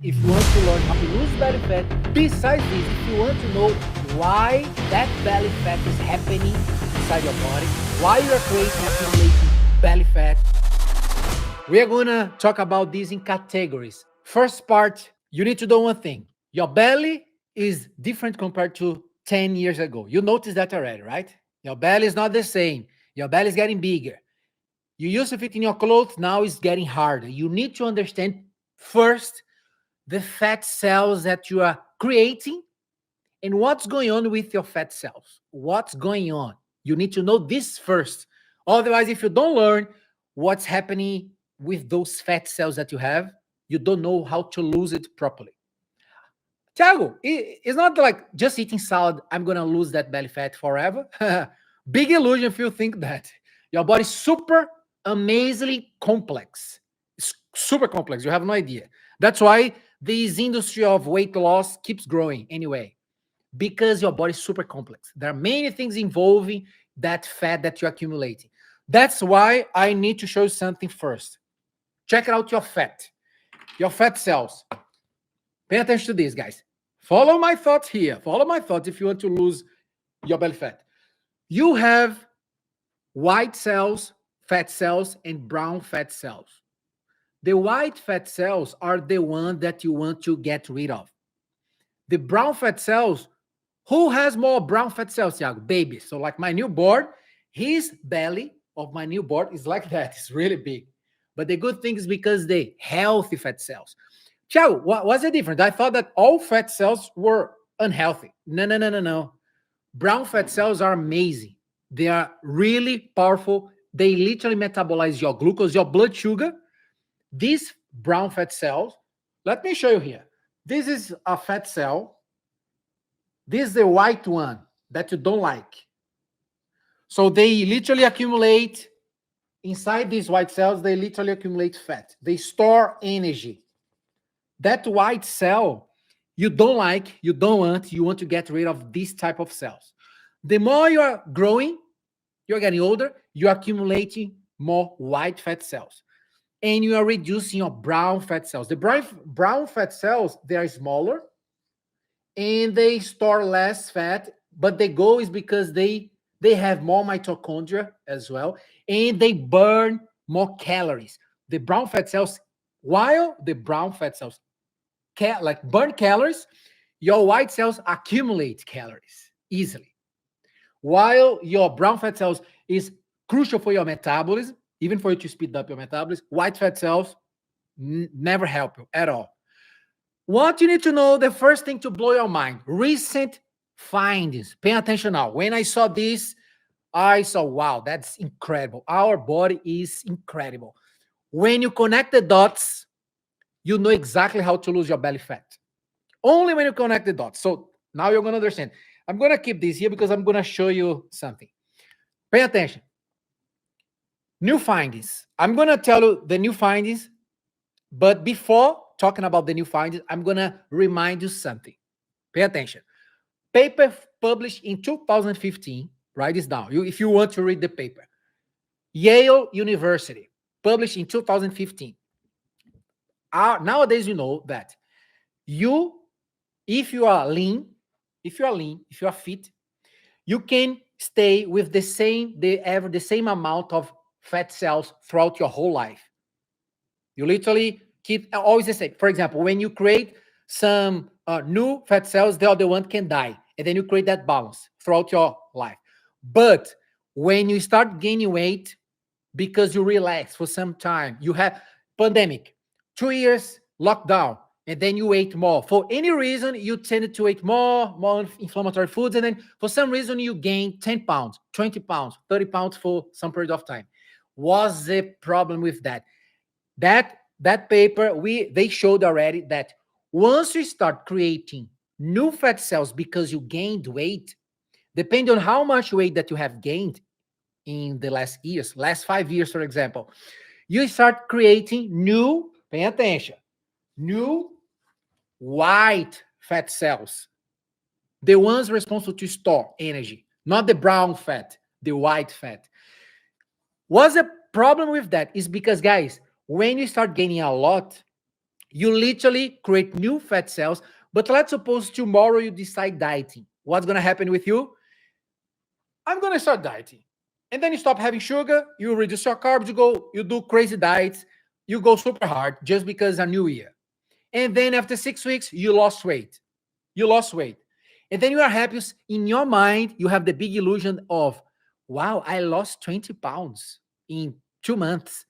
If you want to learn how to lose belly fat, besides this, if you want to know why that belly fat is happening inside your body, why you are creating accumulating belly fat, we are gonna talk about these in categories. First part, you need to know one thing. Your belly is different compared to 10 years ago. You noticed that already, right? Your belly is not the same. Your belly is getting bigger. You used to fit in your clothes, now it's getting harder. You need to understand first the fat cells that you are creating and what's going on with your fat cells. What's going on? You need to know this first. Otherwise, if you don't learn what's happening with those fat cells that you have, you don't know how to lose it properly. Thiago, it's not like just eating salad, I'm going to lose that belly fat forever. Big illusion if you think that. Your body's super amazingly complex. It's super complex. You have no idea. That's why this industry of weight loss keeps growing anyway, because your body is super complex. There are many things involving that fat that you're accumulating. That's why I need to show you something first. Check out your fat cells. Pay attention to this, guys. Follow my thoughts here. Follow my thoughts if you want to lose your belly fat. You have white cells, fat cells, and brown fat cells. The white fat cells are the ones that you want to get rid of. The brown fat cells, who has more brown fat cells, Thiago? Babies. So like my newborn, his belly of my newborn is like that. It's really big. But the good thing is because they healthy fat cells. Thiago, what's the difference? I thought that all fat cells were unhealthy. No, no, no, no, no. Brown fat cells are amazing. They are really powerful. They literally metabolize your glucose, your blood sugar. These brown fat cells, let me show you here. This is a fat cell. This is the white one that you don't like. So they literally accumulate inside these white cells, they literally accumulate fat. They store energy. That white cell you don't like, you don't want, you want to get rid of this type of cells. The more you are growing, you're getting older, you're accumulating more white fat cells. And you are reducing your brown fat cells. The brown fat cells, they are smaller and they store less fat, but the goal is because they have more mitochondria as well, and they burn more calories. The brown fat cells, while the brown fat cells like burn calories, your white cells accumulate calories easily. While your brown fat cells is crucial for your metabolism, even for you to speed up your metabolism, white fat cells never help you at all. What you need to know, the first thing to blow your mind, recent findings. Pay attention now. When I saw this, I saw, wow, that's incredible. Our body is incredible. When you connect the dots, you know exactly how to lose your belly fat. Only when you connect the dots. So now you're going to understand. I'm going to keep this here because I'm going to show you something. Pay attention. New findings. I'm going to tell you the new findings, but before talking about the new findings, I'm going to remind you something. Pay attention. Paper published in 2015. Write this down if you want to read the paper. Yale University, published in 2015. Nowadays, you know that if you are lean, if you are fit, you can stay with the same amount of fat cells throughout your whole life. You literally keep always the same. For example, when you create some new fat cells, the other one can die, and then you create that balance throughout your life. But when you start gaining weight because you relax for some time, you have pandemic, 2 years lockdown, and then you ate more. For any reason, you tended to eat more inflammatory foods, and then for some reason you gained 10 pounds, 20 pounds, 30 pounds for some period of time. What's the problem with that? That paper, they showed already that once you start creating new fat cells because you gained weight, depending on how much weight that you have gained in the last 5 years, for example, you start creating new, pay attention, new white fat cells. The ones responsible to store energy, not the brown fat, the white fat. What's the problem with that? Is because, guys, when you start gaining a lot, You literally create new fat cells. But let's suppose tomorrow you decide dieting. What's going to happen with you? I'm going to start dieting. And then you stop having sugar, you reduce your carbs, you do crazy diets, you go super hard just because a new year. And then after 6 weeks, you lost weight. You lost weight. And then you are happy. In your mind, you have the big illusion of, wow, I lost 20 pounds in 2 months.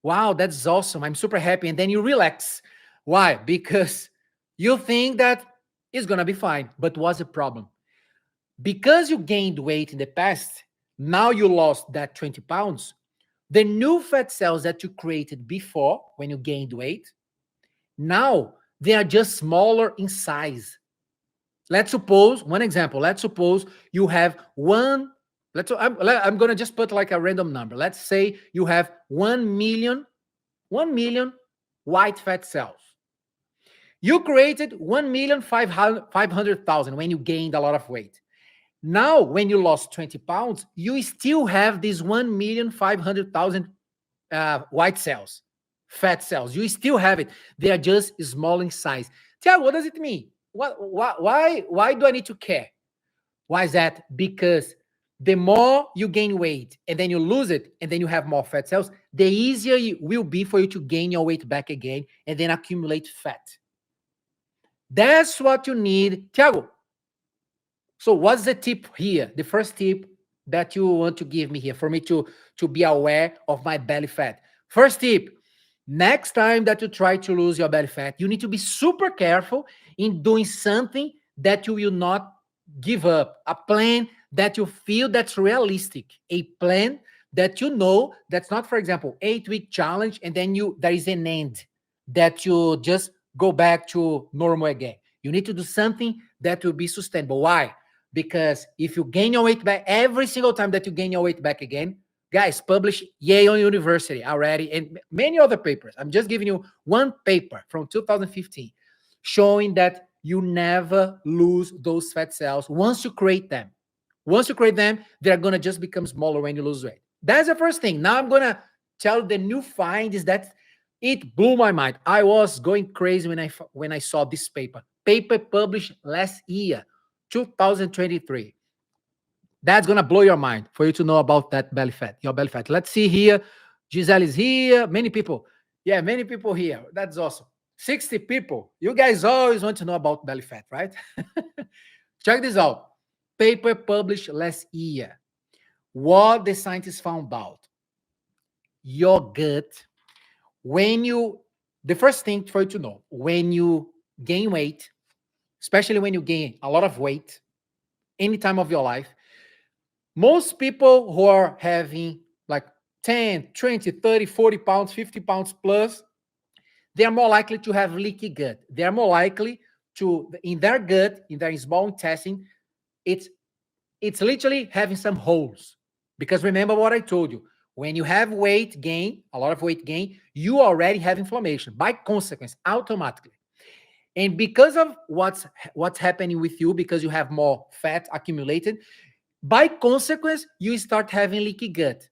Wow, that's awesome. I'm super happy. And then you relax. Why? Because you think that it's going to be fine. But what's the problem? Because you gained weight in the past, now you lost that 20 pounds. The new fat cells that you created before when you gained weight, now they are just smaller in size. Let's suppose, one example, let's suppose you have one, I'm going to just put like a random number. Let's say you have 1 million white fat cells. You created 1,500,000 when you gained a lot of weight. Now, when you lost 20 pounds, you still have these 1,500,000 white cells, fat cells. You still have it. They are just small in size. Tiago, what does it mean? Why do I need to care? Why is that? Because the more you gain weight and then you lose it and then you have more fat cells, the easier it will be for you to gain your weight back again and then accumulate fat. That's what you need. Tiago, so what's the tip here? The first tip that you want to give me here for me to be aware of my belly fat. First tip, next time that you try to lose your belly fat, you need to be super careful in doing something that you will not give up. A plan that you feel that's realistic. A plan that you know that's not, for example, 8-week challenge and then there is an end that you just go back to normal again. You need to do something that will be sustainable. Why? Because if you gain your weight back every single time that you gain your weight back again, guys, publish Yale University already and many other papers. I'm just giving you one paper from 2015 showing that you never lose those fat cells once you create them. Once you create them, they're going to just become smaller when you lose weight. That's the first thing. Now I'm going to tell you the new find is that it blew my mind. I was going crazy when I saw this paper published last year, 2023. That's going to blow your mind for you to know about that belly fat, your belly fat. Let's see here. Giselle is here. Many people. Yeah, many people here. That's awesome. 60 people. You guys always want to know about belly fat, right? Check this out. Paper published last year. What the scientists found out. Your gut, the first thing for you to know, when you gain weight, especially when you gain a lot of weight, any time of your life, most people who are having like 10, 20, 30, 40 pounds, 50 pounds plus, they are more likely to have leaky gut. They are more likely to, in their gut, in their small intestine, it's literally having some holes. Because remember what I told you, when you have weight gain, a lot of weight gain, you already have inflammation by consequence, automatically. And because of what's happening with you, because you have more fat accumulated, by consequence, you start having leaky gut.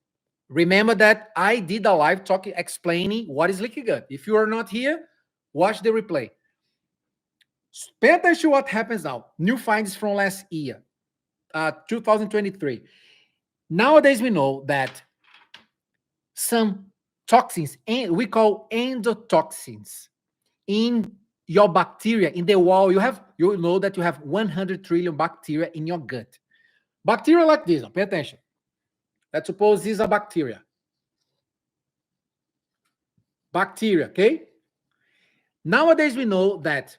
Remember that I did a live talk explaining what is leaky gut. If you are not here, watch the replay. Pay attention to what happens now. New findings from last year, 2023. Nowadays, we know that some toxins, we call endotoxins, in your bacteria, in the wall, you know that you have 100 trillion bacteria in your gut. Bacteria like this, pay attention. Let's suppose these are bacteria. Bacteria, okay? Nowadays, we know that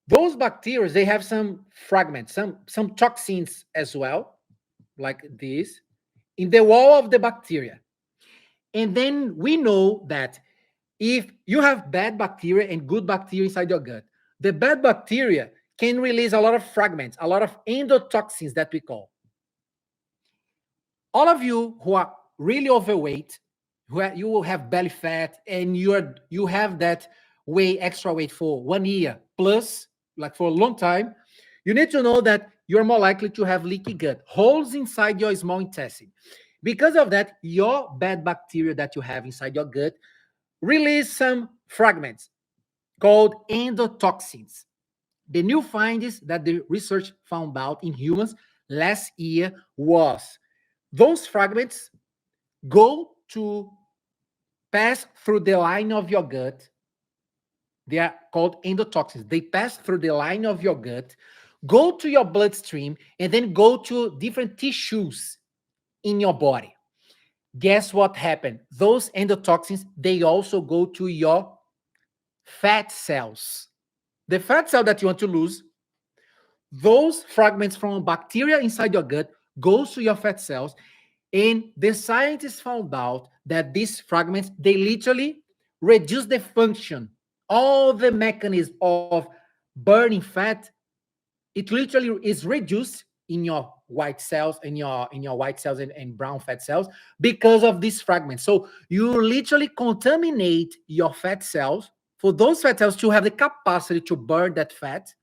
those bacteria, they have some fragments, some toxins as well, like this, in the wall of the bacteria. And then we know that if you have bad bacteria and good bacteria inside your gut, the bad bacteria can release a lot of fragments, a lot of endotoxins that we call. All of you who are really overweight, you will have belly fat, and you have that extra weight for 1 year plus, like for a long time, you need to know that you're more likely to have leaky gut, holes inside your small intestine. Because of that, your bad bacteria that you have inside your gut release some fragments, called endotoxins. The new findings that the research found out in humans last year was those fragments go to pass through the line of your gut. They are called endotoxins. They pass through the line of your gut, go to your bloodstream, and then go to different tissues in your body. Guess what happened? Those endotoxins, they also go to your fat cells. The fat cell that you want to lose, those fragments from bacteria inside your gut goes to your fat cells, and the scientists found out that these fragments, they literally reduce the function, all the mechanism of burning fat. It literally is reduced in your white cells, in your white cells and brown fat cells, because of these fragments. So you literally contaminate your fat cells. For those fat cells to have the capacity to burn that fat,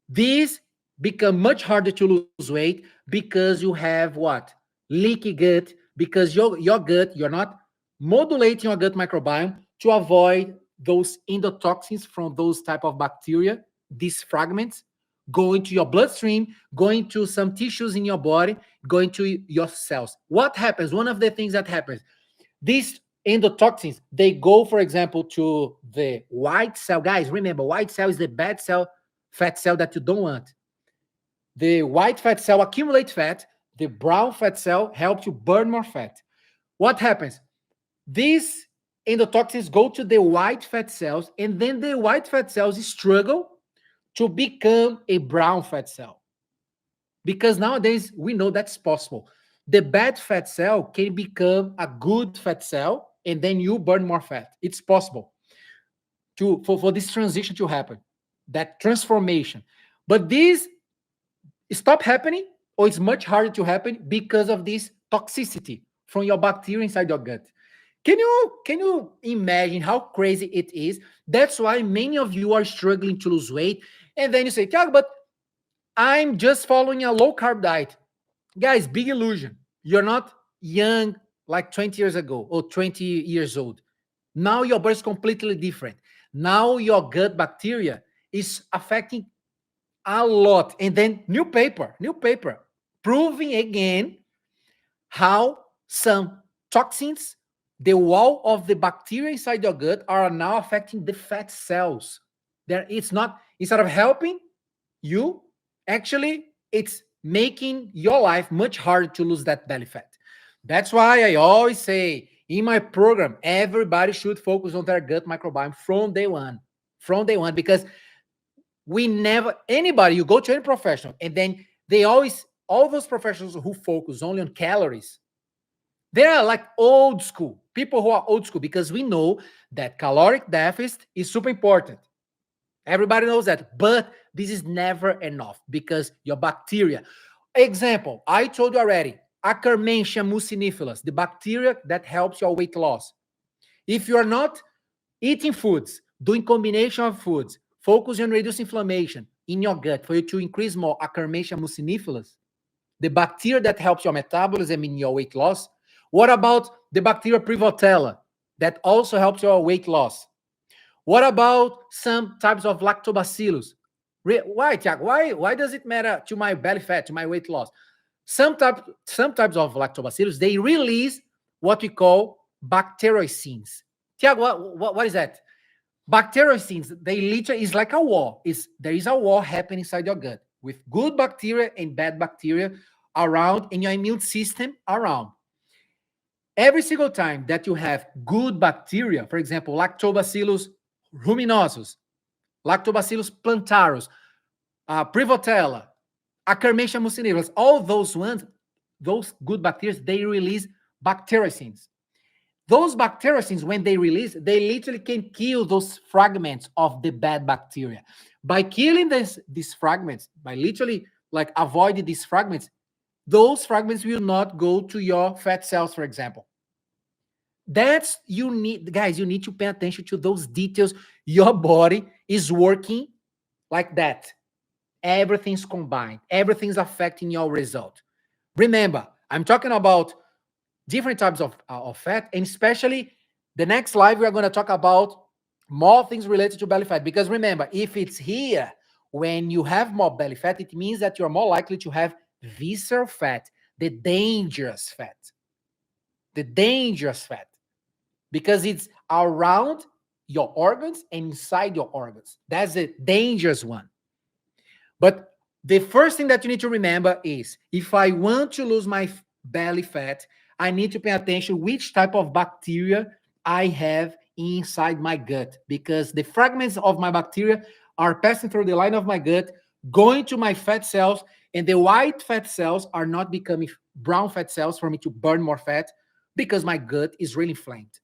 these become much harder to lose weight because you have what? Leaky gut, because your gut, you're not modulating your gut microbiome to avoid those endotoxins from those type of bacteria, these fragments going to your bloodstream, going to some tissues in your body, going to your cells. What happens? One of the things that happens, these endotoxins, they go, for example, to the white cell. Guys, remember, white cell is the bad cell, fat cell that you don't want. The white fat cell accumulates fat. The brown fat cell helps you burn more fat. What happens? These endotoxins go to the white fat cells, and then the white fat cells struggle to become a brown fat cell. Because nowadays we know that's possible. The bad fat cell can become a good fat cell, and then you burn more fat. It's possible for this transition to happen, that transformation. But this stop happening, or it's much harder to happen because of this toxicity from your bacteria inside your gut. Can you imagine how crazy it is? That's why many of you are struggling to lose weight, and then you say, Thiago, but I'm just following a low carb diet. Guys, big illusion. You're not young like 20 years ago or 20 years old. Now your body is completely different. Now your gut bacteria is affecting a lot. And then new paper, proving again how some toxins, the wall of the bacteria inside your gut, are now affecting the fat cells. There, it's not, instead of helping you, actually, it's making your life much harder to lose that belly fat. That's why I always say in my program, everybody should focus on their gut microbiome from day one. From day one, because we never, anybody, you go to any professional, and then they always, all those professionals who focus only on calories, they are like old school, people who are old school, because we know that caloric deficit is super important. Everybody knows that, but this is never enough because your bacteria. Example, I told you already, Akkermansia muciniphilus, the bacteria that helps your weight loss. If you are not eating foods, doing combination of foods, focusing on reducing inflammation in your gut for you to increase more Akkermansia muciniphilus, the bacteria that helps your metabolism in your weight loss. What about the bacteria Prevotella that also helps your weight loss? What about some types of lactobacillus? Why, Tiago? Why does it matter to my belly fat, to my weight loss? Some types of lactobacillus, they release what we call bacteriocins. Tiago, what is that? Bacteriocins, they literally is like a war. There is a war happening inside your gut with good bacteria and bad bacteria around, and your immune system around. Every single time that you have good bacteria, for example, Lactobacillus ruminosus, Lactobacillus plantarus, Prevotella, Akkermansia muciniphilus, all those ones, those good bacteria, they release bacteriocins. Those bacteriocins, when they release, they literally can kill those fragments of the bad bacteria. By killing these fragments, by literally like avoiding these fragments, those fragments will not go to your fat cells, for example. That's, you need, guys, you need to pay attention to those details. Your body is working like that. Everything's combined. Everything's affecting your result. Remember, I'm talking about different types of fat, and especially the next live, we are going to talk about More things related to belly fat. Because remember, if it's here, when you have more belly fat, it means that you're more likely to have visceral fat, the dangerous fat. The dangerous fat. Because it's around your organs and inside your organs. That's the dangerous one. But the first thing that you need to remember is if I want to lose my belly fat, I need to pay attention which type of bacteria I have inside my gut, because the fragments of my bacteria are passing through the line of my gut, going to my fat cells, and the white fat cells are not becoming brown fat cells for me to burn more fat because my gut is really inflamed.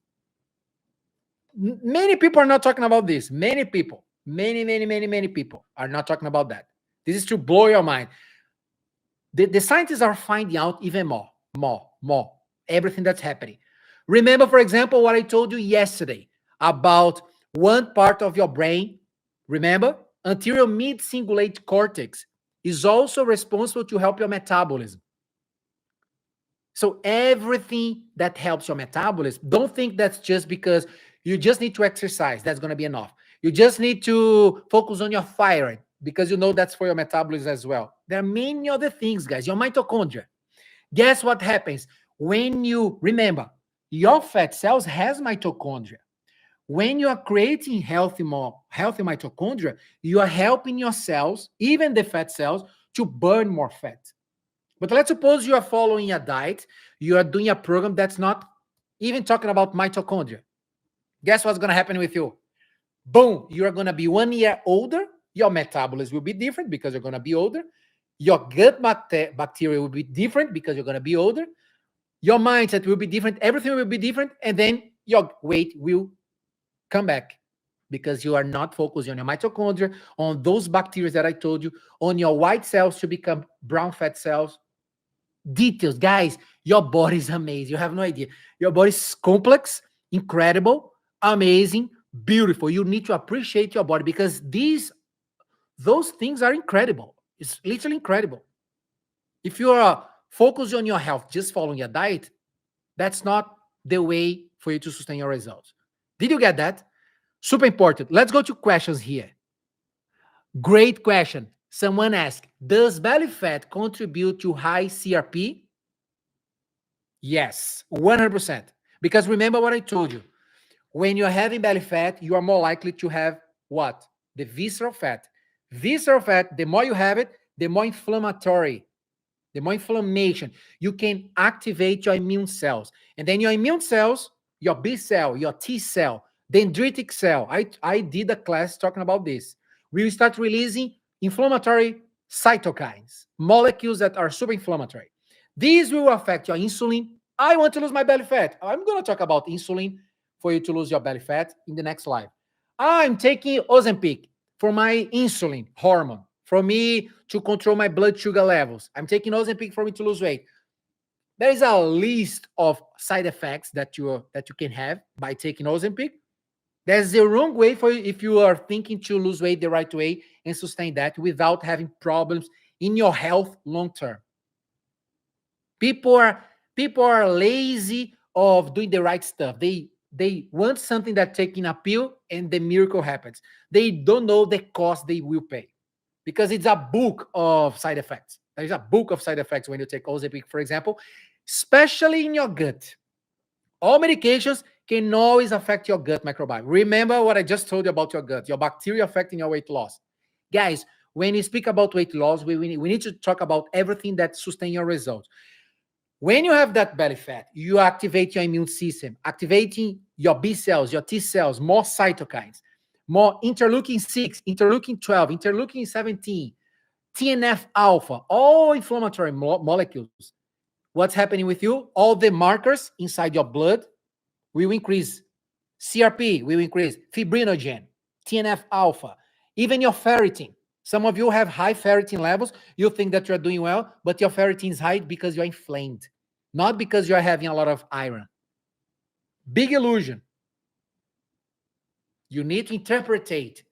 Many people are not talking about this. Many people, many people are not talking about that. This is to blow your mind. The scientists are finding out even more, everything that's happening. Remember, for example, what I told you yesterday about one part of your brain. Remember, anterior mid-cingulate cortex is also responsible to help your metabolism. So everything that helps your metabolism, don't think that's just because you just need to exercise. That's going to be enough. You just need to focus on your thyroid because you know that's for your metabolism as well. There are many other things, guys. Your mitochondria. Guess what happens? When you, remember, your fat cells has mitochondria. When you are creating healthy mitochondria, you are helping your cells, even the fat cells, to burn more fat. But let's suppose you are following a diet, you are doing a program that's not even talking about mitochondria. Guess what's going to happen with you? Boom, you are going to be 1 year older. Your metabolism will be different because you're going to be older. Your gut bacteria will be different because you're going to be older. Your mindset will be different. Everything will be different. And then your weight will come back because you are not focusing on your mitochondria, on those bacteria that I told you, on your white cells to become brown fat cells. Details, guys, your body is amazing. You have no idea. Your body is complex, incredible, amazing, beautiful. You need to appreciate your body because those things are incredible. It's literally incredible. If you are focused on your health, just following your diet, that's not the way for you to sustain your results. Did you get that? Super important. Let's go to questions here. Great question. Someone asked, does belly fat contribute to high CRP? Yes, 100%. Because remember what I told you. When you're having belly fat, you are more likely to have what? The visceral fat. Visceral fat, the more you have it, the more inflammatory, the more inflammation. You can activate your immune cells. And then your immune cells, your B cell, your T cell, dendritic cell. I did a class talking about this. We will start releasing inflammatory cytokines, molecules that are super inflammatory. These will affect your insulin. I want to lose my belly fat. I'm going to talk about insulin for you to lose your belly fat in the next slide. I'm taking Ozempic for my insulin hormone, for me to control my blood sugar levels. I'm taking Ozempic for me to lose weight. There is a list of side effects that you can have by taking Ozempic. There's the wrong way for you if you are thinking to lose weight the right way and sustain that without having problems in your health long term. People are lazy of doing the right stuff. They want something that taking a pill and the miracle happens. They don't know the cost they will pay because it's a book of side effects. There's a book of side effects when you take Ozempic, for example, especially in your gut. All medications can always affect your gut microbiome. Remember what I just told you about your gut, your bacteria affecting your weight loss. Guys, when you speak about weight loss, we need to talk about everything that sustains your results. When you have that belly fat, you activate your immune system, activating your B cells, your T cells, more cytokines, more interleukin 6, interleukin 12, interleukin 17, TNF alpha, all inflammatory molecules. What's happening with you? All the markers inside your blood will increase. CRP will increase. Fibrinogen, TNF alpha, even your ferritin. Some of you have high ferritin levels. You think that you're doing well, but your ferritin is high because you're inflamed, not because you're having a lot of iron. Big illusion. You need to interpret,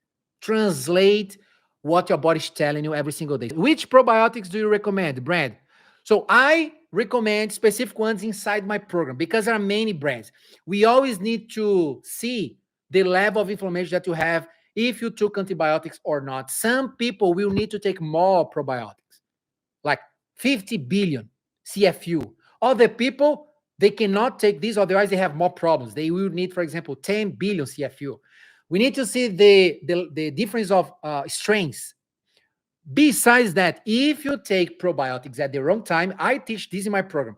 translate what your body's telling you every single day. Which probiotics do you recommend, brand? So I recommend specific ones inside my program because there are many brands. We always need to see the level of inflammation that you have if you took antibiotics or not. Some people will need to take more probiotics, like 50 billion CFU. Other people, they cannot take these, otherwise they have more problems. They will need, for example, 10 billion CFU. We need to see the difference of strains. Besides that, if you take probiotics at the wrong time, I teach this in my program.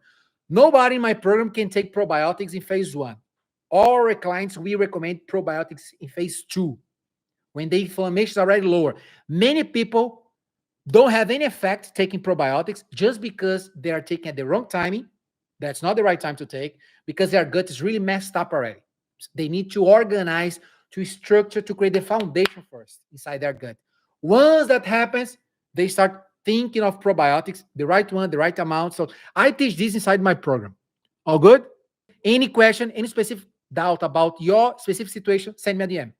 Nobody in my program can take probiotics in phase one. All our clients, we recommend probiotics in phase two, when the inflammation is already lower. Many people don't have any effect taking probiotics just because they are taking at the wrong timing. That's not the right time to take, because their gut is really messed up already. They need to organize, to structure, to create the foundation first inside their gut. Once that happens, they start thinking of probiotics, the right one, the right amount. So I teach this inside my program. All good? Any question, any specific doubt about your specific situation, send me a DM.